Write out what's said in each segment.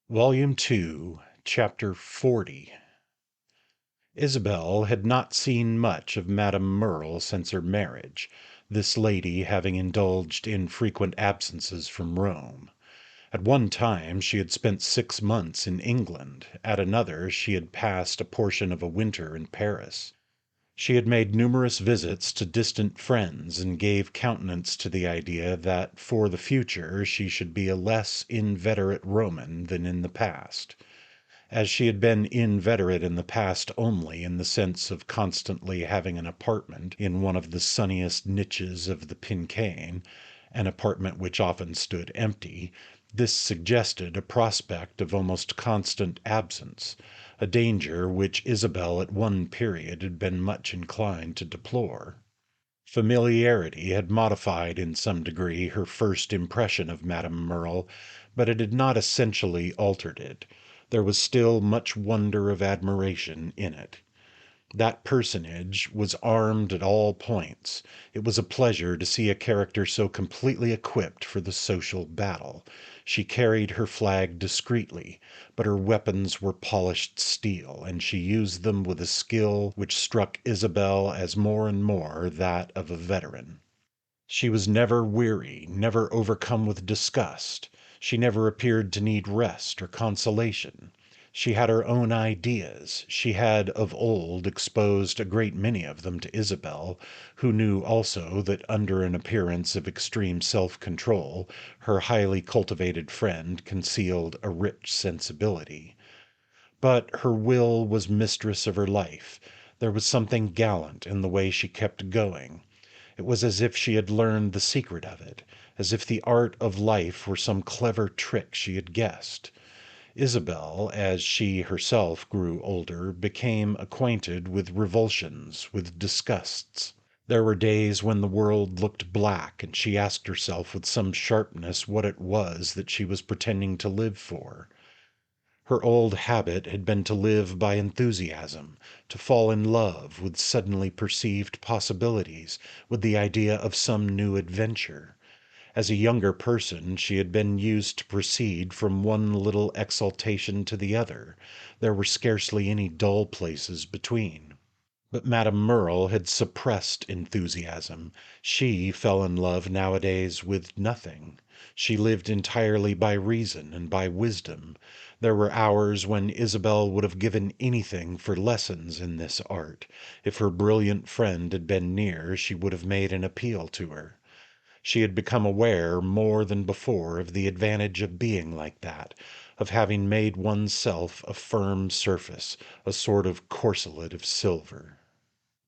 Volume 2, Chapter 40. Isabel had not seen much of Madame Merle since her marriage, this lady having indulged in frequent absences from Rome. At one time she had spent 6 months in England, at another she had passed a portion of a winter in Paris. She had made numerous visits to distant friends, and gave countenance to the idea that for the future she should be a less inveterate Roman than in the past. As she had been inveterate in the past only in the sense of constantly having an apartment in one of the sunniest niches of the Pincian, an apartment which often stood empty, this suggested a prospect of almost constant absence, a danger which Isabel at one period had been much inclined to deplore. Familiarity had modified in some degree her first impression of Madame Merle, but it had not essentially altered it. There was still much wonder of admiration in it. That personage was armed at all points. It was a pleasure to see a character so completely equipped for the social battle. She carried her flag discreetly, but her weapons were polished steel, and she used them with a skill which struck Isabel as more and more that of a veteran. She was never weary, never overcome with disgust. She never appeared to need rest or consolation. She had her own ideas. She had of old exposed a great many of them to Isabel, who knew also that under an appearance of extreme self-control her highly cultivated friend concealed a rich sensibility. But her will was mistress of her life. There was something gallant in the way she kept going. It was as if she had learned the secret of it, as if the art of life were some clever trick she had guessed. Isabel, as she herself grew older, became acquainted with revulsions, with disgusts. There were days when the world looked black, and she asked herself with some sharpness what it was that she was pretending to live for. Her old habit had been to live by enthusiasm, to fall in love with suddenly perceived possibilities, with the idea of some new adventure. As a younger person she had been used to proceed from one little exaltation to the other. There were scarcely any dull places between. But Madame Merle had suppressed enthusiasm. She fell in love nowadays with nothing. She lived entirely by reason and by wisdom. There were hours when Isabel would have given anything for lessons in this art. If her brilliant friend had been near, she would have made an appeal to her. She had become aware more than before of the advantage of being like that, of having made one's self a firm surface, a sort of corselet of silver.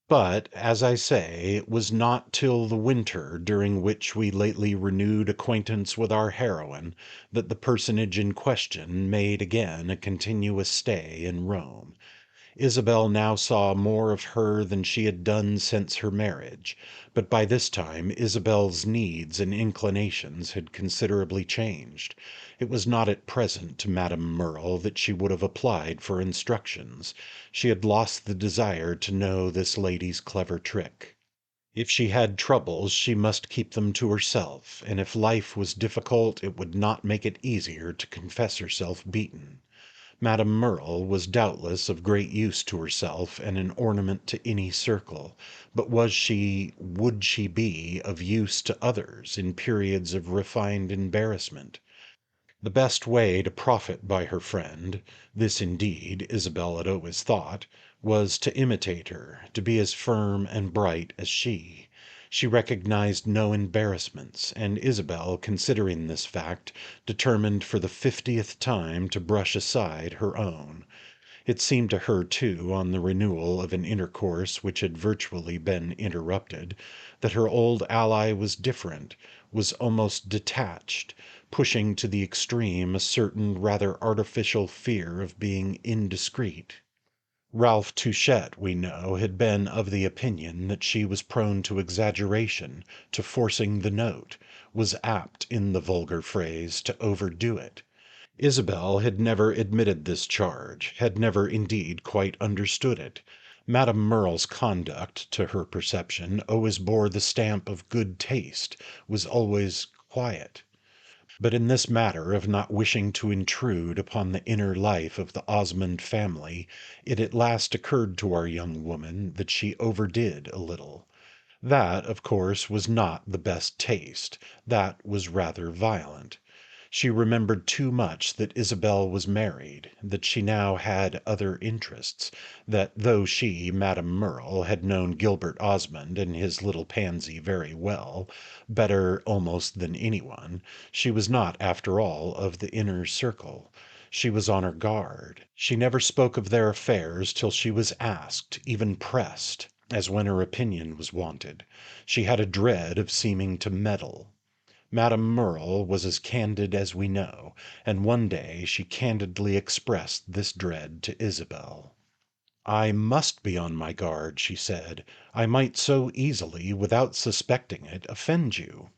But, as I say, it was not till the winter during which we lately renewed acquaintance with our heroine that the personage in question made again a continuous stay in Rome. Isabel now saw more of her than she had done since her marriage, but by this time Isabel's needs and inclinations had considerably changed. It was not at present to Madame Merle that she would have applied for instructions. She had lost the desire to know this lady's clever trick. If she had troubles she must keep them to herself, and if life was difficult it would not make it easier to confess herself beaten. Madame Merle was doubtless of great use to herself and an ornament to any circle, but would she be, of use to others in periods of refined embarrassment? The best way to profit by her friend, this indeed Isabel had always thought, was to imitate her, to be as firm and bright as she. She recognized no embarrassments, and Isabel, considering this fact, determined for the 50th time to brush aside her own. It seemed to her, too, on the renewal of an intercourse which had virtually been interrupted, that her old ally was different, was almost detached, pushing to the extreme a certain rather artificial fear of being indiscreet. Ralph Touchett, we know, had been of the opinion that she was prone to exaggeration, to forcing the note, was apt, in the vulgar phrase, to overdo it. Isabel had never admitted this charge, had never indeed quite understood it. Madame Merle's conduct, to her perception, always bore the stamp of good taste, was always quiet. But in this matter of not wishing to intrude upon the inner life of the Osmond family, it at last occurred to our young woman that she overdid a little. That, of course, was not the best taste. That was rather violent. She remembered too much that Isabel was married, that she now had other interests, that though she, Madame Merle, had known Gilbert Osmond and his little pansy very well, better almost than anyone, she was not, after all, of the inner circle. She was on her guard. She never spoke of their affairs till she was asked, even pressed, as when her opinion was wanted. She had a dread of seeming to meddle. Madame Merle was as candid as we know, and one day she candidly expressed this dread to Isabel. "I must be on my guard," she said. "I might so easily, without suspecting it, offend you.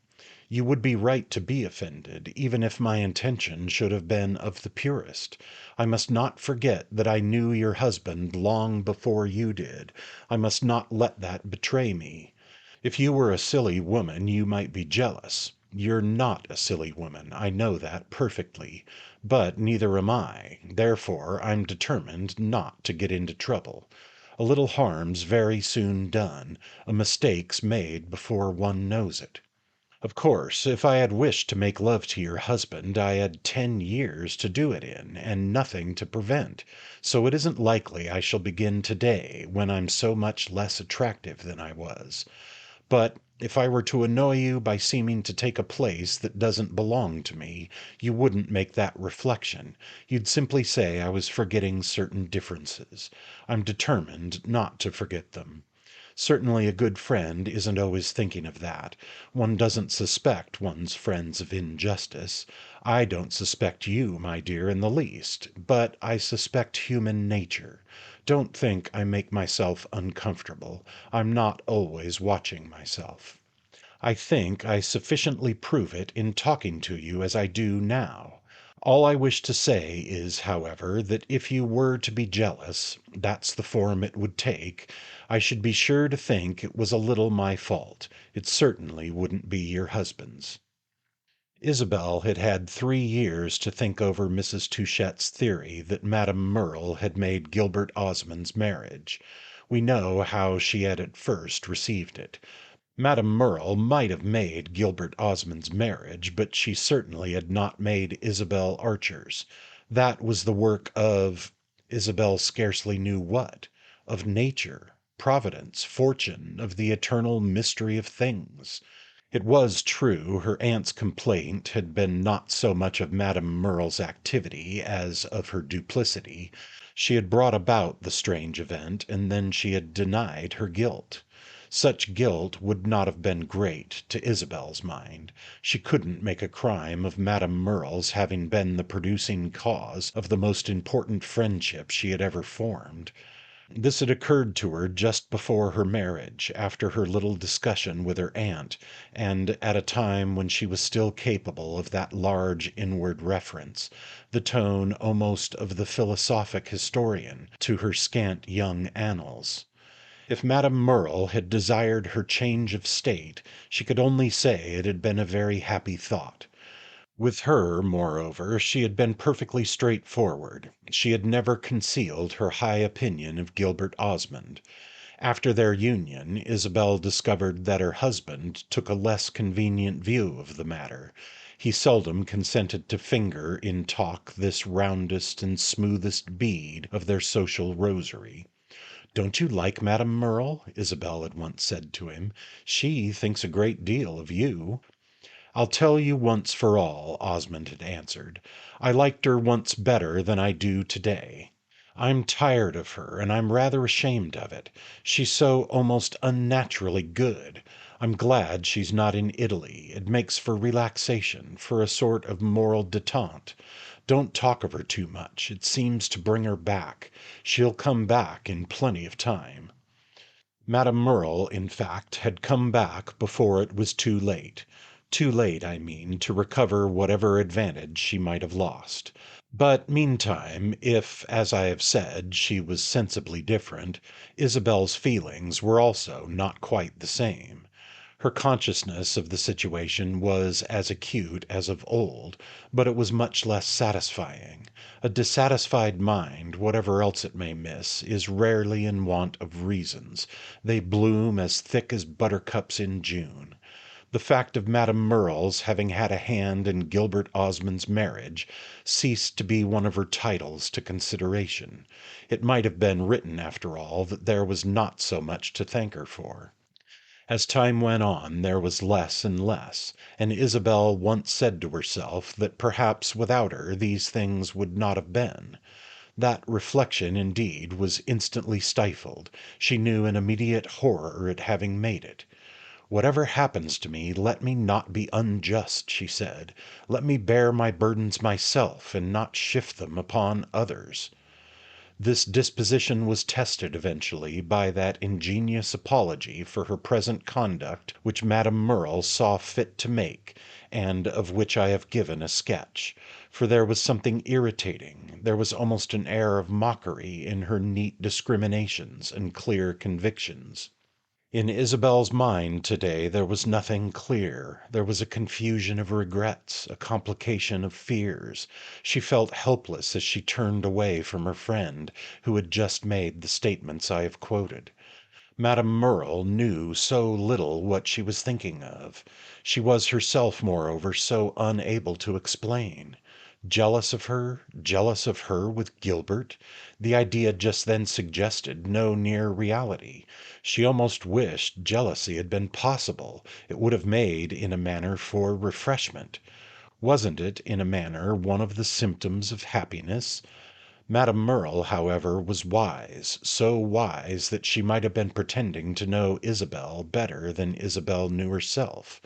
You would be right to be offended, even if my intention should have been of the purest. I must not forget that I knew your husband long before you did. I must not let that betray me. If you were a silly woman you might be jealous. You're not a silly woman, I know that perfectly. But neither am I. Therefore I'm determined not to get into trouble. A little harm's very soon done. A mistake's made before one knows it. Of course, if I had wished to make love to your husband, I had 10 years to do it in, and nothing to prevent, so it isn't likely I shall begin today, when I'm so much less attractive than I was. But if I were to annoy you by seeming to take a place that doesn't belong to me, you wouldn't make that reflection. You'd simply say I was forgetting certain differences. I'm determined not to forget them. Certainly a good friend isn't always thinking of that. One doesn't suspect one's friends of injustice. I don't suspect you, my dear, in the least, but I suspect human nature. Don't think I make myself uncomfortable. I'm not always watching myself. I think I sufficiently prove it in talking to you as I do now. All I wish to say is, however, that if you were to be jealous, that's the form it would take, I should be sure to think it was a little my fault. It certainly wouldn't be your husband's." Isabel had had 3 years to think over Mrs. Touchette's theory that Madame Merle had made Gilbert Osmond's marriage. We know how she had at first received it. Madame Merle might have made Gilbert Osmond's marriage, but she certainly had not made Isabel Archer's. That was the work of Isabel scarcely knew what, of nature, providence, fortune, of the eternal mystery of things. It was true her aunt's complaint had been not so much of Madame Merle's activity as of her duplicity. She had brought about the strange event, and then she had denied her guilt. Such guilt would not have been great to Isabel's mind. She couldn't make a crime of Madame Merle's having been the producing cause of the most important friendship she had ever formed. This had occurred to her just before her marriage, after her little discussion with her aunt, and at a time when she was still capable of that large inward reference, the tone almost of the philosophic historian, to her scant young annals. If Madame Merle had desired her change of state, she could only say it had been a very happy thought. With her, moreover, she had been perfectly straightforward. She had never concealed her high opinion of Gilbert Osmond. After their union, Isabel discovered that her husband took a less convenient view of the matter. He seldom consented to finger in talk this roundest and smoothest bead of their social rosary. "Don't you like Madame Merle?" Isabel had once said to him. "She thinks a great deal of you." "I'll tell you once for all," Osmond had answered. "I liked her once better than I do today. I'm tired of her, and I'm rather ashamed of it. She's so almost unnaturally good. I'm glad she's not in Italy. It makes for relaxation, for a sort of moral détente. Don't talk of her too much. It seems to bring her back. She'll come back in plenty of time." Madame Merle, in fact, had come back before it was too late. Too late, I mean, to recover whatever advantage she might have lost. But meantime, if, as I have said, she was sensibly different, Isabel's feelings were also not quite the same. Her consciousness of the situation was as acute as of old, but it was much less satisfying. A dissatisfied mind, whatever else it may miss, is rarely in want of reasons. They bloom as thick as buttercups in June. The fact of Madame Merle's having had a hand in Gilbert Osmond's marriage ceased to be one of her titles to consideration. It might have been written, after all, that there was not so much to thank her for. As time went on, there was less and less, and Isabel once said to herself that perhaps without her these things would not have been. That reflection, indeed, was instantly stifled. She knew an immediate horror at having made it. "Whatever happens to me, let me not be unjust," she said. "Let me bear my burdens myself, and not shift them upon others." This disposition was tested eventually by that ingenious apology for her present conduct which Madame Merle saw fit to make, and of which I have given a sketch. For there was something irritating, there was almost an air of mockery in her neat discriminations and clear convictions. In Isabel's mind today there was nothing clear. There was a confusion of regrets, a complication of fears. She felt helpless as she turned away from her friend, who had just made the statements I have quoted. Madame Merle knew so little what she was thinking of. She was herself, moreover, so unable to explain. Jealous of her? Jealous of her with Gilbert? The idea just then suggested no near reality. She almost wished jealousy had been possible. It would have made, in a manner, for refreshment. Wasn't it, in a manner, one of the symptoms of happiness? Madame Merle, however, was wise, so wise that she might have been pretending to know Isabel better than Isabel knew herself.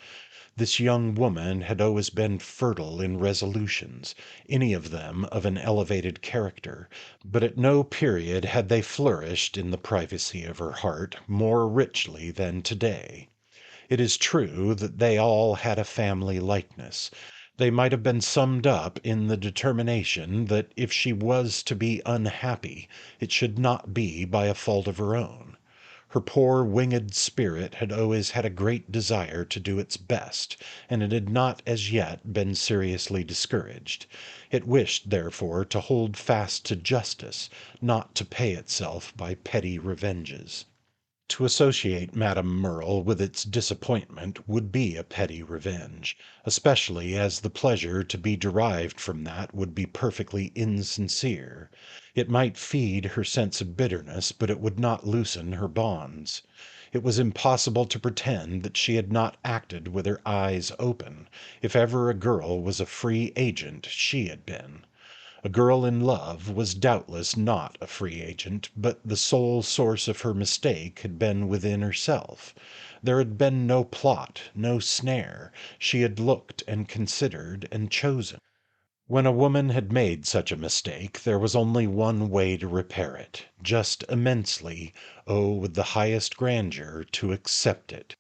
This young woman had always been fertile in resolutions, any of them of an elevated character, but at no period had they flourished in the privacy of her heart more richly than today. It is true that they all had a family likeness. They might have been summed up in the determination that if she was to be unhappy, it should not be by a fault of her own. Her poor winged spirit had always had a great desire to do its best, and it had not as yet been seriously discouraged. It wished, therefore, to hold fast to justice, not to pay itself by petty revenges. To associate Madame Merle with its disappointment would be a petty revenge, especially as the pleasure to be derived from that would be perfectly insincere. It might feed her sense of bitterness, but it would not loosen her bonds. It was impossible to pretend that she had not acted with her eyes open. If ever a girl was a free agent, she had been. A girl in love was doubtless not a free agent, but the sole source of her mistake had been within herself. There had been no plot, no snare. She had looked and considered and chosen. When a woman had made such a mistake, there was only one way to repair it, just immensely, oh, with the highest grandeur, to accept it.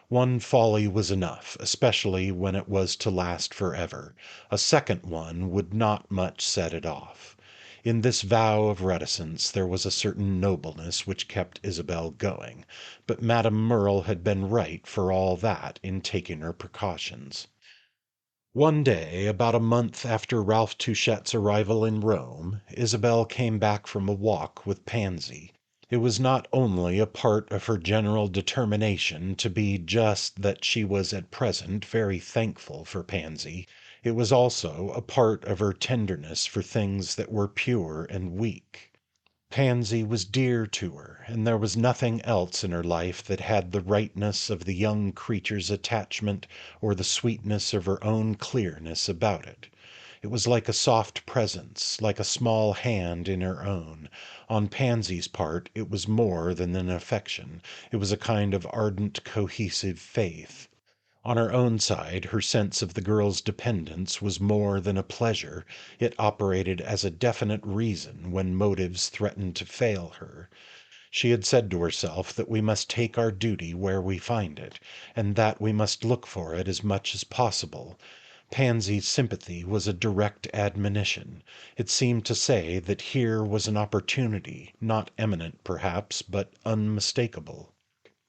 One folly was enough, especially when it was to last forever. A second one would not much set it off. In this vow of reticence there was a certain nobleness which kept Isabel going, but Madame Merle had been right for all that in taking her precautions. One day, about a month after Ralph Touchette's arrival in Rome, Isabel came back from a walk with Pansy. It was not only a part of her general determination to be just that she was at present very thankful for Pansy. It was also a part of her tenderness for things that were pure and weak. Pansy was dear to her, and there was nothing else in her life that had the rightness of the young creature's attachment or the sweetness of her own clearness about it. It was like a soft presence, like a small hand in her own. On Pansy's part it was more than an affection. It was a kind of ardent, cohesive faith. On her own side, her sense of the girl's dependence was more than a pleasure. It operated as a definite reason when motives threatened to fail her. She had said to herself that we must take our duty where we find it, and that we must look for it as much as possible. Pansy's sympathy was a direct admonition. It seemed to say that here was an opportunity, not eminent perhaps, but unmistakable.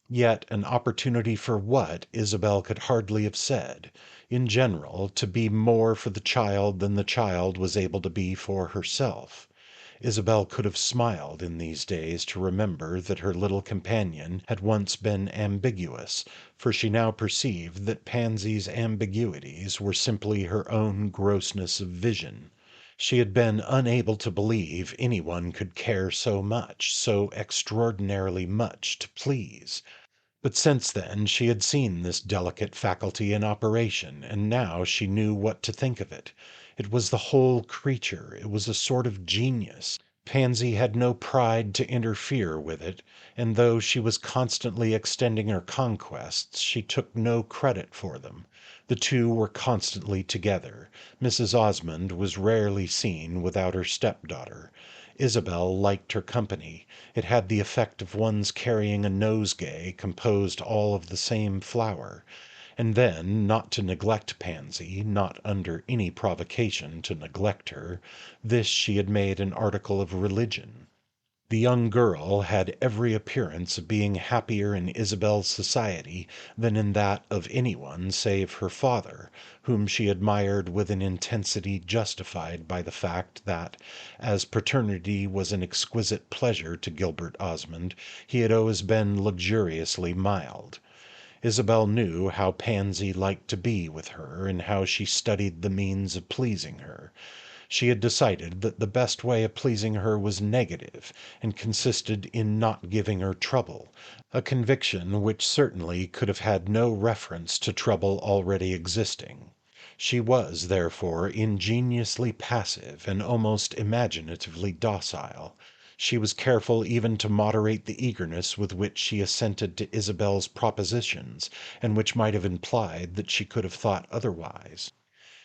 Yet an opportunity for what, Isabel could hardly have said. In general, to be more for the child than the child was able to be for herself. Isabel could have smiled in these days to remember that her little companion had once been ambiguous, for she now perceived that Pansy's ambiguities were simply her own grossness of vision. She had been unable to believe anyone could care so much, so extraordinarily much to please. But since then she had seen this delicate faculty in operation, and now she knew what to think of it. It was the whole creature, it was a sort of genius. Pansy had no pride to interfere with it, and though she was constantly extending her conquests, she took no credit for them. The two were constantly together. Mrs. Osmond was rarely seen without her stepdaughter. Isabel liked her company. It had the effect of one's carrying a nosegay composed all of the same flower. And then, not to neglect Pansy, not under any provocation to neglect her, this she had made an article of religion. The young girl had every appearance of being happier in Isabel's society than in that of anyone save her father, whom she admired with an intensity justified by the fact that, as paternity was an exquisite pleasure to Gilbert Osmond, he had always been luxuriously mild. Isabel knew how Pansy liked to be with her, and how she studied the means of pleasing her. She had decided that the best way of pleasing her was negative, and consisted in not giving her trouble, a conviction which certainly could have had no reference to trouble already existing. She was, therefore, ingeniously passive and almost imaginatively docile. She was careful even to moderate the eagerness with which she assented to Isabel's propositions, and which might have implied that she could have thought otherwise.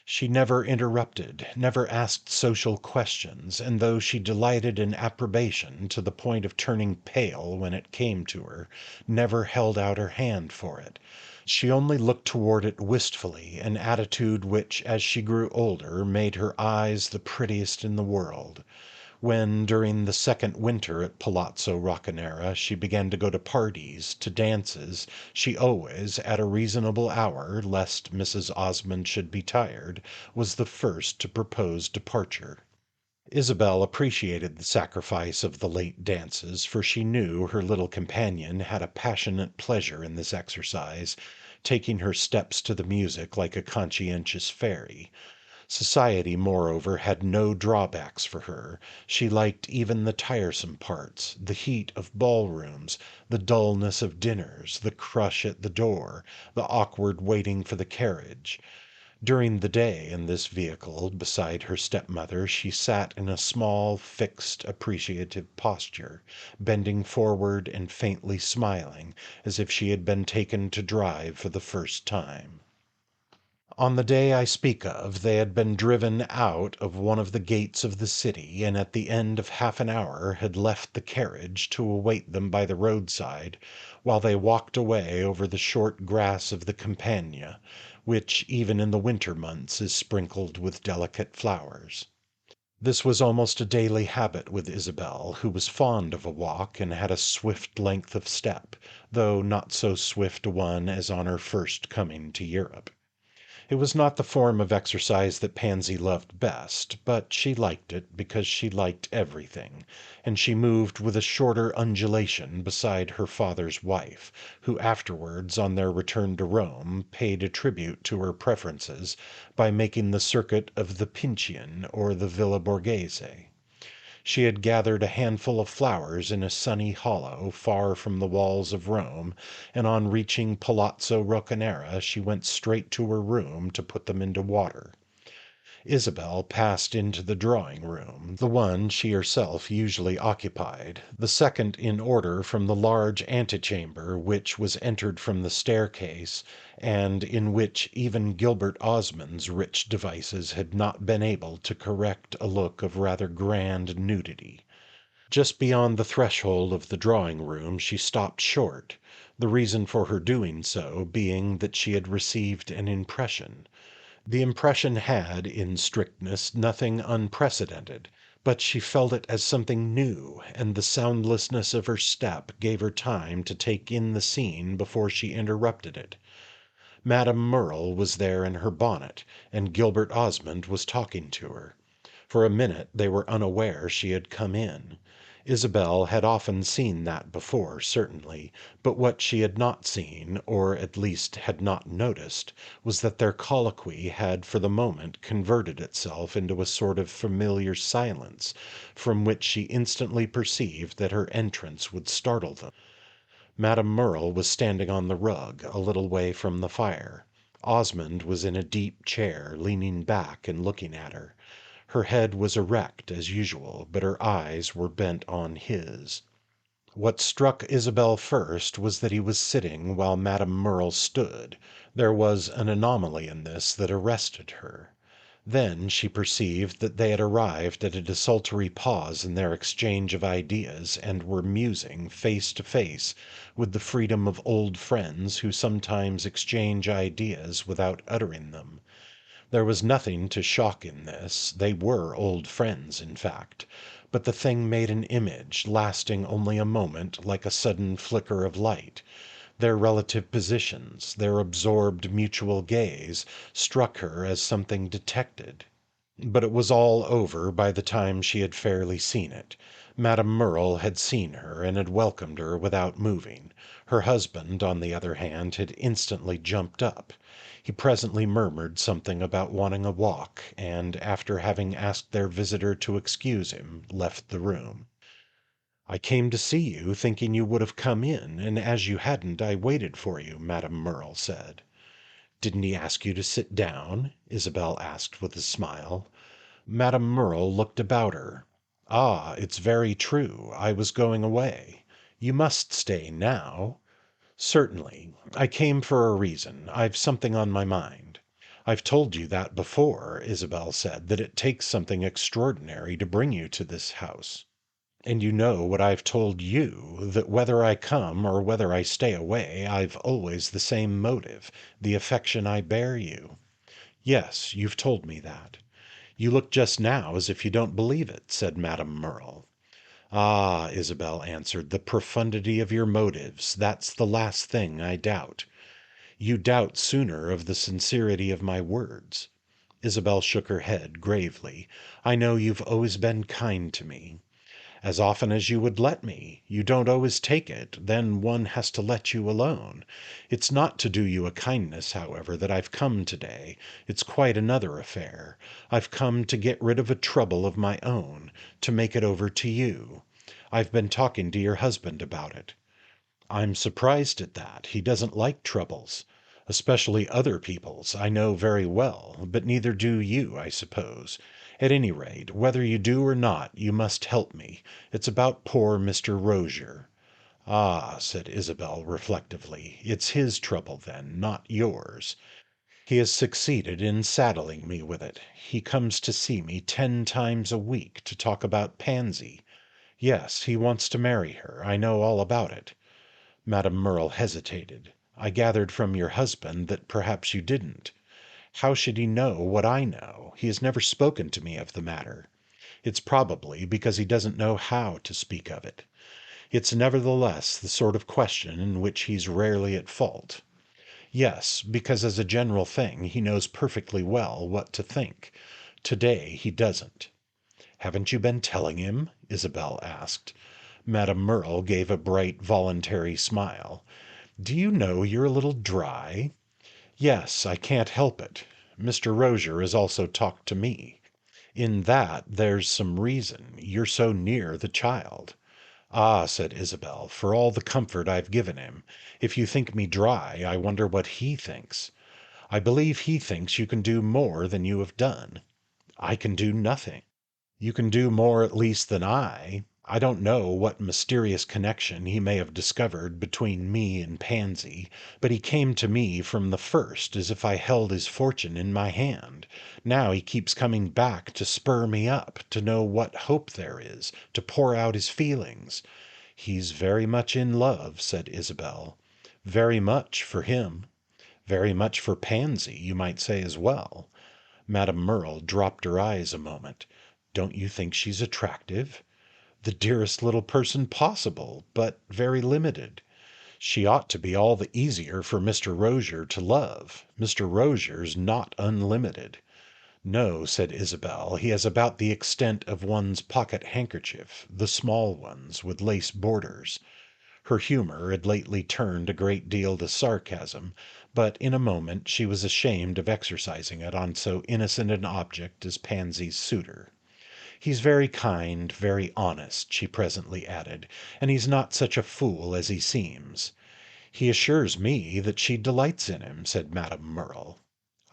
She never interrupted, never asked social questions, and though she delighted in approbation to the point of turning pale when it came to her, never held out her hand for it. She only looked toward it wistfully, an attitude which, as she grew older, made her eyes the prettiest in the world. When, during the second winter at Palazzo Roccanera, she began to go to parties, to dances, she always, at a reasonable hour, lest Mrs. Osmond should be tired, was the first to propose departure. Isabel appreciated the sacrifice of the late dances, for she knew her little companion had a passionate pleasure in this exercise, taking her steps to the music like a conscientious fairy. Society, moreover, had no drawbacks for her. She liked even the tiresome parts, the heat of ballrooms, the dullness of dinners, the crush at the door, the awkward waiting for the carriage. During the day in this vehicle, beside her stepmother, she sat in a small, fixed, appreciative posture, bending forward and faintly smiling, as if she had been taken to drive for the first time. On the day I speak of, they had been driven out of one of the gates of the city, and at the end of half an hour had left the carriage to await them by the roadside, while they walked away over the short grass of the Campagna, which even in the winter months is sprinkled with delicate flowers. This was almost a daily habit with Isabel, who was fond of a walk and had a swift length of step, though not so swift a one as on her first coming to Europe. It was not the form of exercise that Pansy loved best, but she liked it because she liked everything, and she moved with a shorter undulation beside her father's wife, who afterwards, on their return to Rome, paid a tribute to her preferences by making the circuit of the Pincian or the Villa Borghese. She had gathered a handful of flowers in a sunny hollow far from the walls of Rome, and on reaching Palazzo Roccanera she went straight to her room to put them into water. Isabel passed into the drawing room, the one she herself usually occupied, the second in order from the large antechamber which was entered from the staircase, and in which even Gilbert Osmond's rich devices had not been able to correct a look of rather grand nudity. Just beyond the threshold of the drawing room she stopped short, the reason for her doing so being that she had received an impression. The impression had, in strictness, nothing unprecedented, but she felt it as something new, and the soundlessness of her step gave her time to take in the scene before she interrupted it. Madame Merle was there in her bonnet, and Gilbert Osmond was talking to her. For a minute they were unaware she had come in. Isabel had often seen that before, certainly, but what she had not seen, or at least had not noticed, was that their colloquy had for the moment converted itself into a sort of familiar silence, from which she instantly perceived that her entrance would startle them. Madame Merle was standing on the rug, a little way from the fire. Osmond was in a deep chair, leaning back and looking at her. Her head was erect, as usual, but her eyes were bent on his. What struck Isabel first was that he was sitting while Madame Merle stood. There was an anomaly in this that arrested her. Then she perceived that they had arrived at a desultory pause in their exchange of ideas, and were musing face to face with the freedom of old friends who sometimes exchange ideas without uttering them. There was nothing to shock in this. They were old friends, in fact. But the thing made an image, lasting only a moment, like a sudden flicker of light. Their relative positions, their absorbed mutual gaze, struck her as something detected. But it was all over by the time she had fairly seen it. Madame Merle had seen her and had welcomed her without moving. Her husband, on the other hand, had instantly jumped up. He presently murmured something about wanting a walk, and, after having asked their visitor to excuse him, left the room. "I came to see you, thinking you would have come in, and as you hadn't, I waited for you," Madame Merle said. "Didn't he ask you to sit down?" Isabel asked with a smile. Madame Merle looked about her. "Ah, it's very true. I was going away. You must stay now." "Certainly. I came for a reason. I've something on my mind." "I've told you that before," Isabel said, "that it takes something extraordinary to bring you to this house. And you know what I've told you, that whether I come or whether I stay away, I've always the same motive, the affection I bear you." "Yes, you've told me that." "You look just now as if you don't believe it," said Madame Merle. "Ah," Isabel answered, "the profundity of your motives, that's the last thing I doubt." "You doubt sooner of the sincerity of my words." Isabel shook her head gravely. "I know you've always been kind to me." "As often as you would let me. You don't always take it, then one has to let you alone. It's not to do you a kindness, however, that I've come today. It's quite another affair. I've come to get rid of a trouble of my own, to make it over to you. I've been talking to your husband about it." "I'm surprised at that. He doesn't like troubles. Especially other people's, I know very well, but neither do you, I suppose. At any rate, whether you do or not, you must help me. It's about poor Mr. Rozier." "Ah," said Isabel reflectively, "it's his trouble then, not yours. He has succeeded in saddling me with it. He comes to see me 10 times a week to talk about Pansy. Yes, he wants to marry her. I know all about it." Madame Merle hesitated. "I gathered from your husband that perhaps you didn't." "How should he know what I know? He has never spoken to me of the matter." "It's probably because he doesn't know how to speak of it." "It's nevertheless the sort of question in which he's rarely at fault." "Yes, because as a general thing he knows perfectly well what to think. Today he doesn't." "Haven't you been telling him?" Isabel asked. Madame Merle gave a bright, voluntary smile. "Do you know you're a little dry?" "Yes, I can't help it. Mr. Rozier has also talked to me." "In that there's some reason. You're so near the child." "Ah," said Isabel, "for all the comfort I've given him. If you think me dry, I wonder what he thinks." "I believe he thinks you can do more than you have done." "I can do nothing." "You can do more at least than I. I don't know what mysterious connection he may have discovered between me and Pansy, but he came to me from the first as if I held his fortune in my hand. Now he keeps coming back to spur me up, to know what hope there is, to pour out his feelings." "He's very much in love," said Isabel. "Very much for him." "Very much for Pansy, you might say as well." Madame Merle dropped her eyes a moment. Don't you think she's attractive? The dearest little person possible, but very limited. She ought to be all the easier for Mr. Rozier to love. Mr. Rozier's not unlimited. No, said Isabel, he has about the extent of one's pocket handkerchief, the small ones with lace borders. Her humor had lately turned a great deal to sarcasm, but in a moment she was ashamed of exercising it on so innocent an object as Pansy's suitor. He's very kind, very honest, she presently added, and he's not such a fool as he seems. He assures me that she delights in him, said Madame Merle.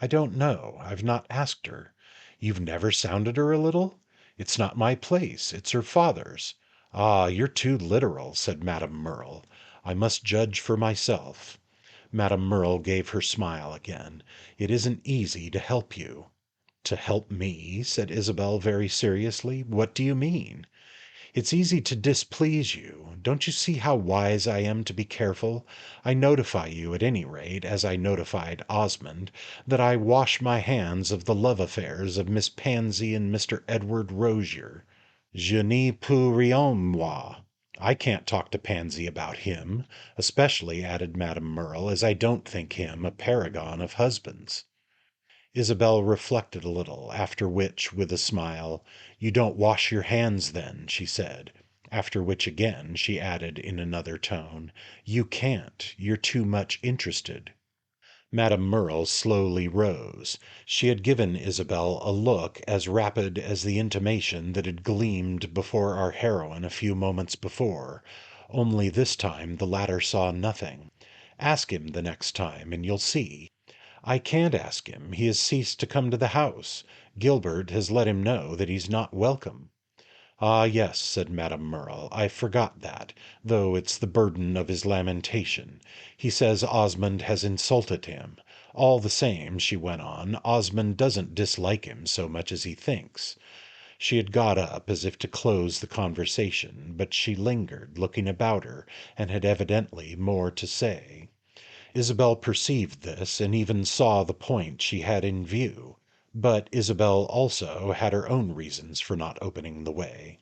I don't know. I've not asked her. You've never sounded her a little? It's not my place. It's her father's. Ah, you're too literal, said Madame Merle. I must judge for myself. Madame Merle gave her smile again. It isn't easy to help you. To help me, said Isabel very seriously. What do you mean? It's easy to displease you. Don't you see how wise I am to be careful? I notify you, at any rate, as I notified Osmond, that I wash my hands of the love affairs of Miss Pansy and Mr. Edward Rozier. Je n'y peux rien, moi. I can't talk to Pansy about him, especially, added Madame Merle, as I don't think him a paragon of husbands. Isabel reflected a little, after which, with a smile, "You don't wash your hands, then," she said. After which again she added in another tone, "You can't. You're too much interested." Madame Merle slowly rose. She had given Isabel a look as rapid as the intimation that had gleamed before our heroine a few moments before, only this time the latter saw nothing. "Ask him the next time, and you'll see." "I can't ask him. He has ceased to come to the house. Gilbert has let him know that he's not welcome." "Ah, yes," said Madame Merle, "I forgot that, though it's the burden of his lamentation. He says Osmond has insulted him. All the same," she went on, "Osmond doesn't dislike him so much as he thinks." She had got up as if to close the conversation, but she lingered, looking about her, and had evidently more to say. Isabel perceived this, and even saw the point she had in view. But Isabel also had her own reasons for not opening the way.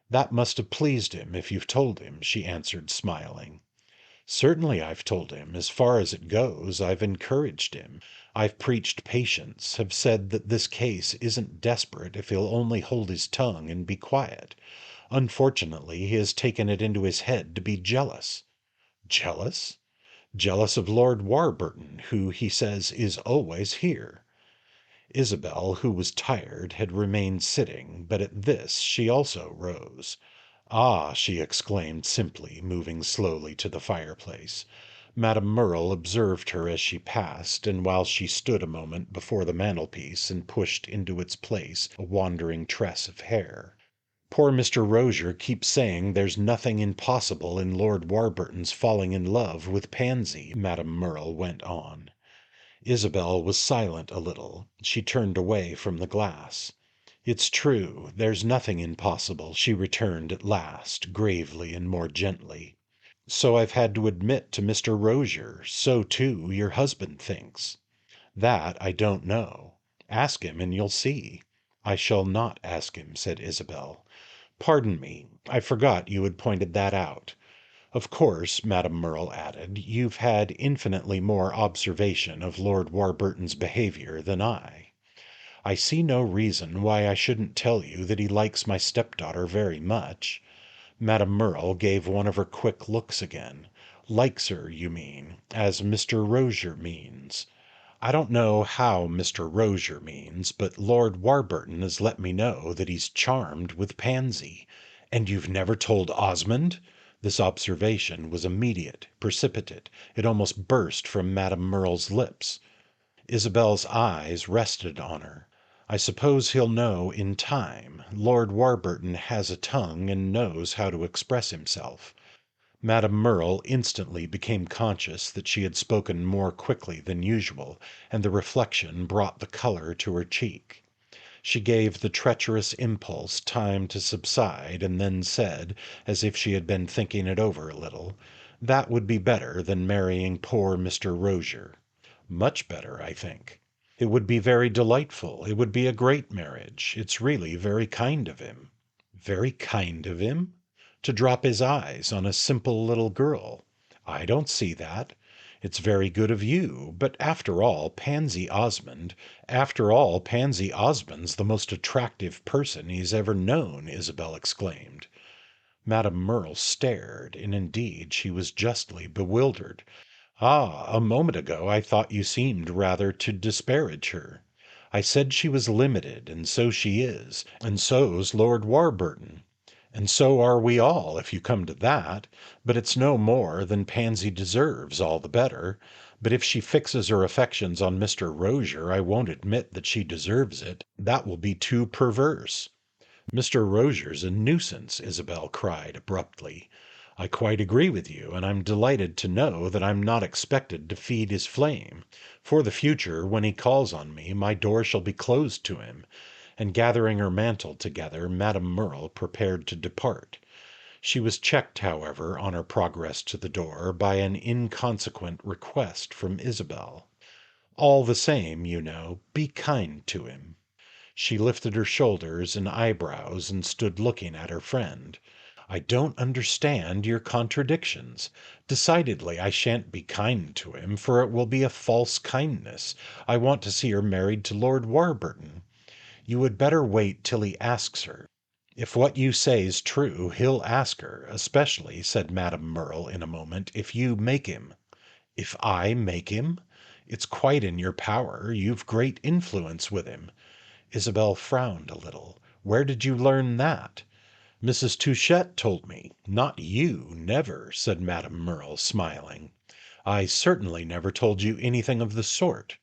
"That must have pleased him, if you've told him," she answered, smiling. "Certainly I've told him. As far as it goes, I've encouraged him. I've preached patience, have said that this case isn't desperate if he'll only hold his tongue and be quiet. Unfortunately, he has taken it into his head to be jealous." "Jealous?" "Jealous of Lord Warburton, who, he says, is always here." Isabel, who was tired, had remained sitting, but at this she also rose. "Ah!" she exclaimed simply, moving slowly to the fireplace. Madame Merle observed her as she passed, and while she stood a moment before the mantelpiece and pushed into its place a wandering tress of hair. "Poor Mr. Rozier keeps saying there's nothing impossible in Lord Warburton's falling in love with Pansy," Madame Merle went on. Isabel was silent a little. She turned away from the glass. "It's true, there's nothing impossible," she returned at last, gravely and more gently. "So I've had to admit to Mr. Rozier. So, too, your husband thinks." "That I don't know. Ask him and you'll see." "I shall not ask him," said Isabel. "Pardon me, I forgot you had pointed that out. Of course," Madame Merle added, "you've had infinitely more observation of Lord Warburton's behavior than I. I see no reason why I shouldn't tell you that he likes my stepdaughter very much." Madame Merle gave one of her quick looks again. "Likes her, you mean, as Mr. Rozier means." "I don't know how Mr. Rozier means, but Lord Warburton has let me know that he's charmed with Pansy. And you've never told Osmond?" This observation was immediate, precipitate. It almost burst from Madame Merle's lips. Isabel's eyes rested on her. "I suppose he'll know in time. Lord Warburton has a tongue and knows how to express himself." Madame Merle instantly became conscious that she had spoken more quickly than usual, and the reflection brought the color to her cheek. She gave the treacherous impulse time to subside, and then said, as if she had been thinking it over a little, "That would be better than marrying poor Mr. Rozier. Much better, I think." It would be very delightful. It would be a great marriage. It's really very kind of him." Very kind of him? To drop his eyes on a simple little girl. I don't see that. It's very good of you, but after all, Pansy Osmond's the most attractive person he's ever known, Isabel exclaimed. Madame Merle stared, and indeed she was justly bewildered. "Ah, a moment ago I thought you seemed rather to disparage her. I said she was limited, and so she is, and so's Lord Warburton. And so are we all, if you come to that, but it's no more than Pansy deserves, all the better. But if she fixes her affections on Mr. Rozier, I won't admit that she deserves it. That will be too perverse." "Mr. Rozier's a nuisance," Isabel cried abruptly. "I quite agree with you, and I'm delighted to know that I'm not expected to feed his flame. For the future, when he calls on me, my door shall be closed to him." And gathering her mantle together, Madame Merle prepared to depart. She was checked, however, on her progress to the door by an inconsequent request from Isabel. "All the same, you know, be kind to him." She lifted her shoulders and eyebrows and stood looking at her friend. "I don't understand your contradictions. Decidedly I shan't be kind to him, for it will be a false kindness. I want to see her married to Lord Warburton." "You would better wait till he asks her." "If what you say's true, he'll ask her, especially," said Madame Merle in a moment, "if you make him." "If I make him? It's quite in your power. You've great influence with him." Isabel frowned a little. "Where did you learn that?" "Mrs. Touchett told me. Not you, never," said Madame Merle, smiling. "I certainly never told you anything of the sort.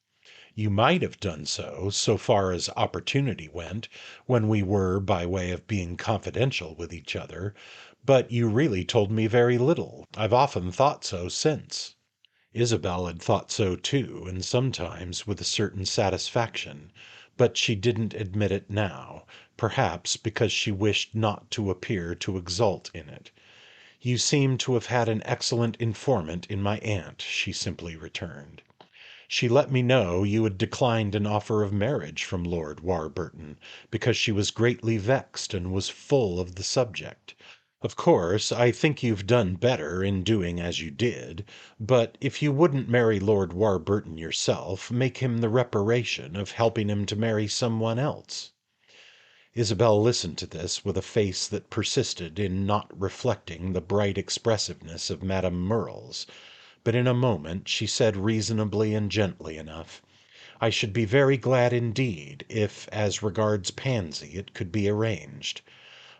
You might have done so, so far as opportunity went, when we were by way of being confidential with each other, but you really told me very little. I've often thought so since." Isabel had thought so too, and sometimes with a certain satisfaction, but she didn't admit it now, perhaps because she wished not to appear to exult in it. "You seem to have had an excellent informant in my aunt," she simply returned. "She let me know you had declined an offer of marriage from Lord Warburton, because she was greatly vexed and was full of the subject. Of course, I think you've done better in doing as you did, but if you wouldn't marry Lord Warburton yourself, make him the reparation of helping him to marry someone else." Isabel listened to this with a face that persisted in not reflecting the bright expressiveness of Madame Merle's. But in a moment she said reasonably and gently enough, "I should be very glad indeed if, as regards Pansy, it could be arranged."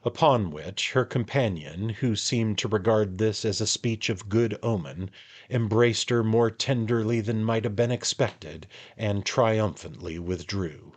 Upon which her companion, who seemed to regard this as a speech of good omen, embraced her more tenderly than might have been expected, and triumphantly withdrew.